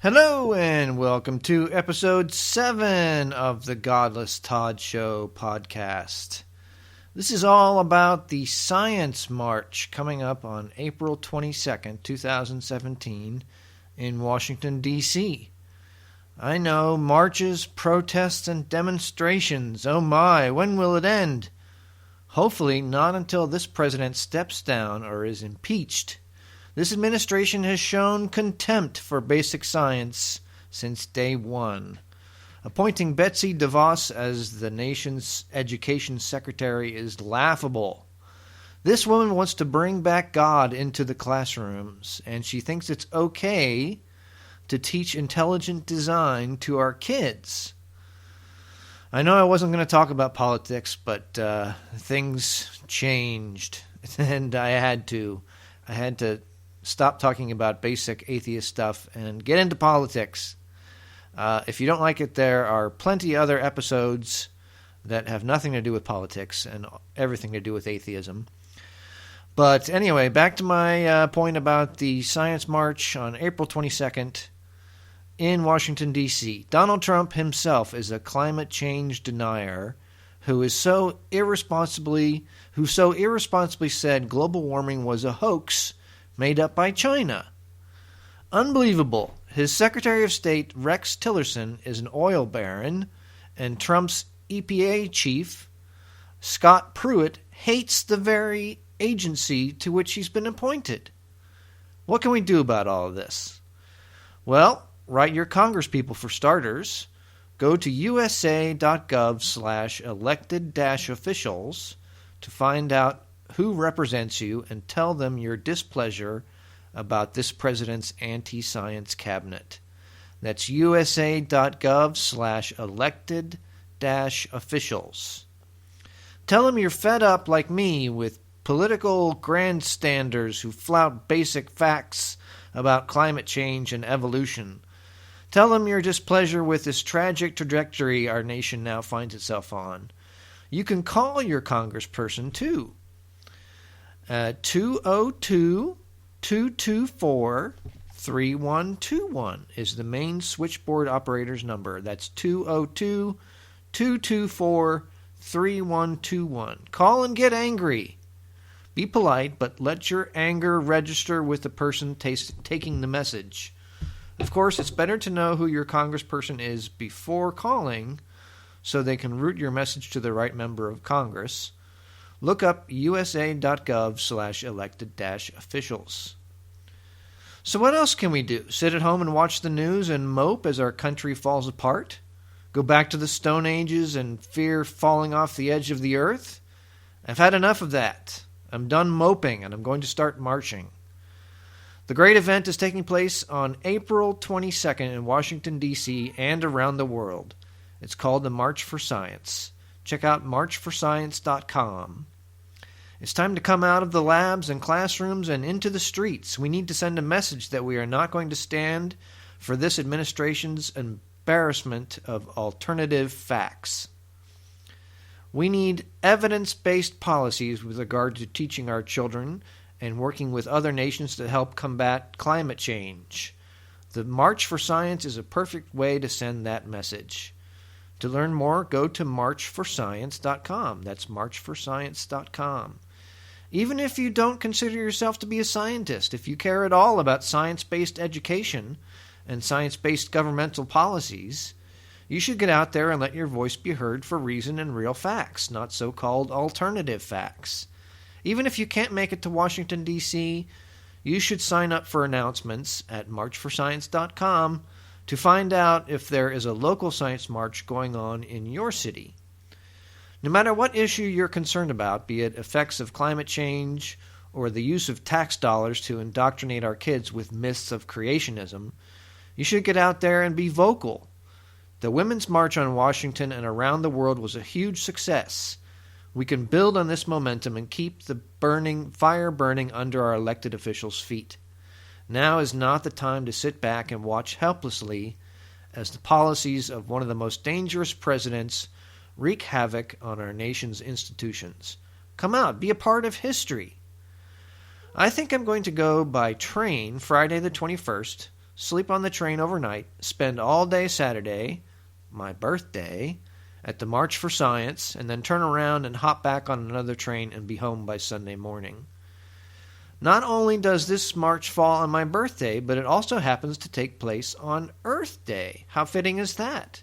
Hello and welcome to episode 7 of the Godless Todd Show podcast. This is all about the Science March coming up on April 22nd, 2017 in Washington, D.C. I know, marches, protests, and demonstrations. Oh my, when will it end? Hopefully not until this president steps down or is impeached. This administration has shown contempt for basic science since day one. Appointing Betsy DeVos as the nation's education secretary is laughable. This woman wants to bring back God into the classrooms, and she thinks it's okay to teach intelligent design to our kids. I know I wasn't going to talk about politics, but things changed, and I had to stop talking about basic atheist stuff and get into politics. If you don't like it, there are plenty other episodes that have nothing to do with politics and everything to do with atheism. But anyway, back to my point about the Science March on April 22nd in Washington, D.C. Donald Trump himself is a climate change denier who so irresponsibly said global warming was a hoax made up by China. Unbelievable. His Secretary of State, Rex Tillerson, is an oil baron, and Trump's EPA chief, Scott Pruitt, hates the very agency to which he's been appointed. What can we do about all of this? Well, write your congresspeople for starters. Go to usa.gov/elected-officials to find out who represents you and tell them your displeasure about this president's anti-science cabinet. That's usa.gov/elected-officials. Tell them you're fed up like me with political grandstanders who flout basic facts about climate change and evolution. Tell them your displeasure with this tragic trajectory our nation now finds itself on. You can call your congressperson too. 202-224-3121 is the main switchboard operator's number. That's 202-224-3121. Call and get angry. Be polite, but let your anger register with the person taking the message. Of course, it's better to know who your congressperson is before calling so they can route your message to the right member of Congress. Look up usa.gov/elected-officials. So what else can we do? Sit at home and watch the news and mope as our country falls apart? Go back to the Stone Ages and fear falling off the edge of the earth? I've had enough of that. I'm done moping and I'm going to start marching. The great event is taking place on April 22nd in Washington, D.C. and around the world. It's called the March for Science. Check out marchforscience.com. It's time to come out of the labs and classrooms and into the streets. We need to send a message that we are not going to stand for this administration's embarrassment of alternative facts. We need evidence-based policies with regard to teaching our children and working with other nations to help combat climate change. The March for Science is a perfect way to send that message. To learn more, go to marchforscience.com. That's marchforscience.com. Even if you don't consider yourself to be a scientist, if you care at all about science-based education and science-based governmental policies, you should get out there and let your voice be heard for reason and real facts, not so-called alternative facts. Even if you can't make it to Washington, D.C., you should sign up for announcements at marchforscience.com to find out if there is a local science march going on in your city. No matter what issue you're concerned about, be it effects of climate change or the use of tax dollars to indoctrinate our kids with myths of creationism, you should get out there and be vocal. The Women's March on Washington and around the world was a huge success. We can build on this momentum and keep the fire burning under our elected officials' feet. Now is not the time to sit back and watch helplessly as the policies of one of the most dangerous presidents wreak havoc on our nation's institutions. Come out, be a part of history. I think I'm going to go by train Friday the 21st sleep on the train overnight, spend all day Saturday, my birthday, at the March for Science, and then turn around and hop back on another train and be home by Sunday morning. Not only does this march fall on my birthday, but it also happens to take place on Earth Day. How fitting is that?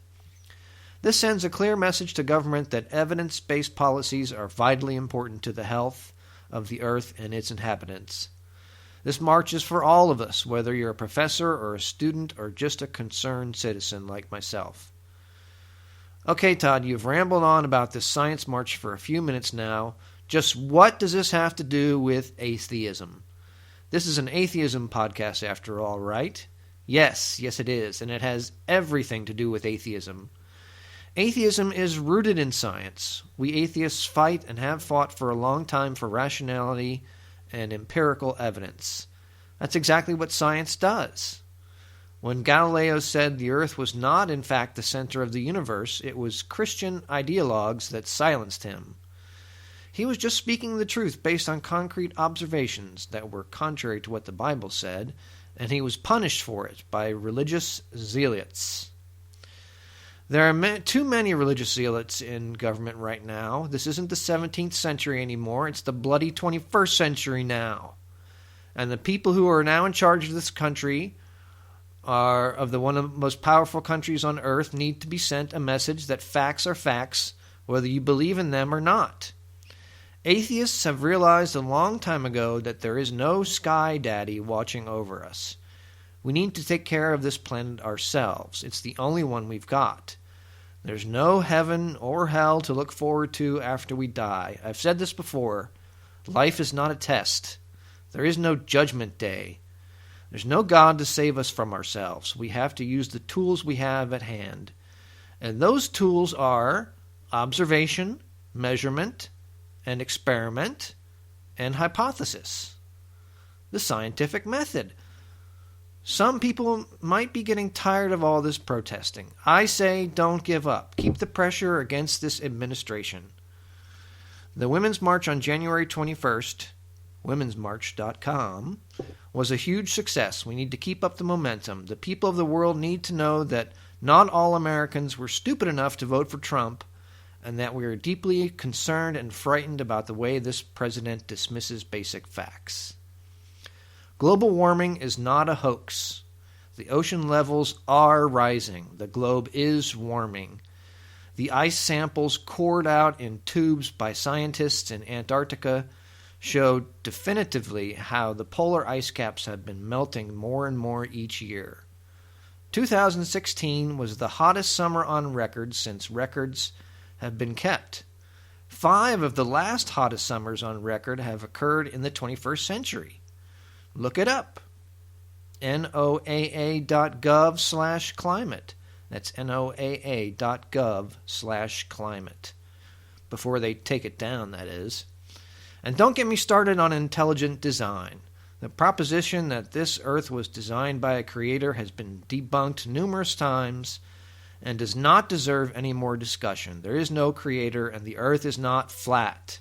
This sends a clear message to government that evidence-based policies are vitally important to the health of the Earth and its inhabitants. This march is for all of us, whether you're a professor or a student or just a concerned citizen like myself. Okay, Todd, you've rambled on about this science march for a few minutes now. Just what does this have to do with atheism? This is an atheism podcast after all, right? Yes, it is, and it has everything to do with atheism. Atheism is rooted in science. We atheists fight and have fought for a long time for rationality and empirical evidence. That's exactly what science does. When Galileo said the Earth was not, in fact, the center of the universe, it was Christian ideologues that silenced him. He was just speaking the truth based on concrete observations that were contrary to what the Bible said, and he was punished for it by religious zealots. There are too many religious zealots in government right now. This isn't the 17th century anymore. It's the bloody 21st century now. And the people who are now in charge of this country are of one of the most powerful countries on earth need to be sent a message that facts are facts, whether you believe in them or not. Atheists have realized a long time ago that there is no sky daddy watching over us. We need to take care of this planet ourselves. It's the only one we've got. There's no heaven or hell to look forward to after we die. I've said this before. Life is not a test. There is no judgment day. There's no God to save us from ourselves. We have to use the tools we have at hand. And those tools are observation, measurement, and experiment, and hypothesis. The scientific method. Some people might be getting tired of all this protesting. I say don't give up. Keep the pressure against this administration. The Women's March on January 21st, womensmarch.com, was a huge success. We need to keep up the momentum. The people of the world need to know that not all Americans were stupid enough to vote for Trump, and that we are deeply concerned and frightened about the way this president dismisses basic facts. Global warming is not a hoax. The ocean levels are rising. The globe is warming. The ice samples cored out in tubes by scientists in Antarctica showed definitively how the polar ice caps have been melting more and more each year. 2016 was the hottest summer on record since records have been kept. 5 of the last hottest summers on record have occurred in the 21st century. Look it up. NOAA.gov/climate. That's NOAA.gov/climate. Before they take it down, that is. And don't get me started on intelligent design. The proposition that this Earth was designed by a creator has been debunked numerous times and does not deserve any more discussion. There is no creator, and the Earth is not flat.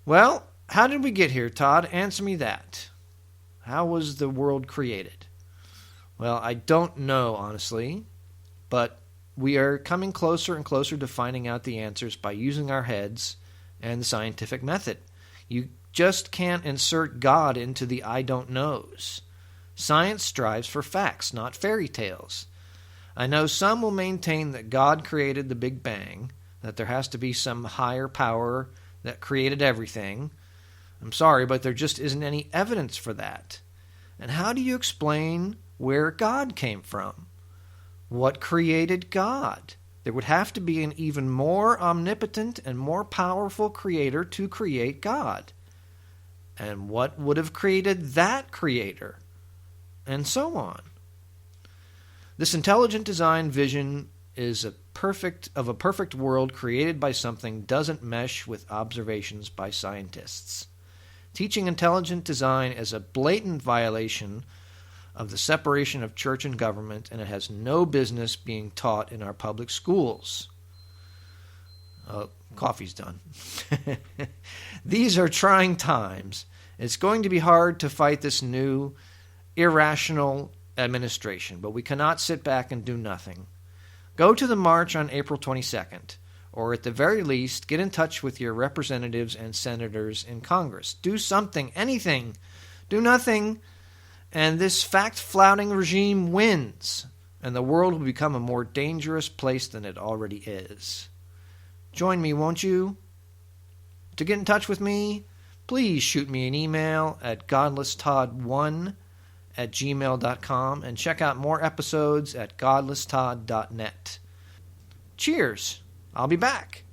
Well, how did we get here, Todd? Answer me that. How was the world created? Well, I don't know, honestly, but we are coming closer and closer to finding out the answers by using our heads and the scientific method. You just can't insert God into the I don't knows. Science strives for facts, not fairy tales. I know some will maintain that God created the Big Bang, that there has to be some higher power that created everything. I'm sorry, but there just isn't any evidence for that. And how do you explain where God came from? What created God? There would have to be an even more omnipotent and more powerful creator to create God. And what would have created that creator? And so on. This intelligent design vision is a perfect world created by something doesn't mesh with observations by scientists. Teaching intelligent design is a blatant violation of the separation of church and government, and it has no business being taught in our public schools. Coffee's done. These are trying times. It's going to be hard to fight this new, irrational, administration, but we cannot sit back and do nothing. Go to the march on April 22nd, or at the very least, get in touch with your representatives and senators in Congress. Do something, anything. Do nothing, and this fact-flouting regime wins, and the world will become a more dangerous place than it already is. Join me, won't you? To get in touch with me, please shoot me an email at godlesstodd1@gmail.com and check out more episodes at godlesstodd.net. Cheers! I'll be back.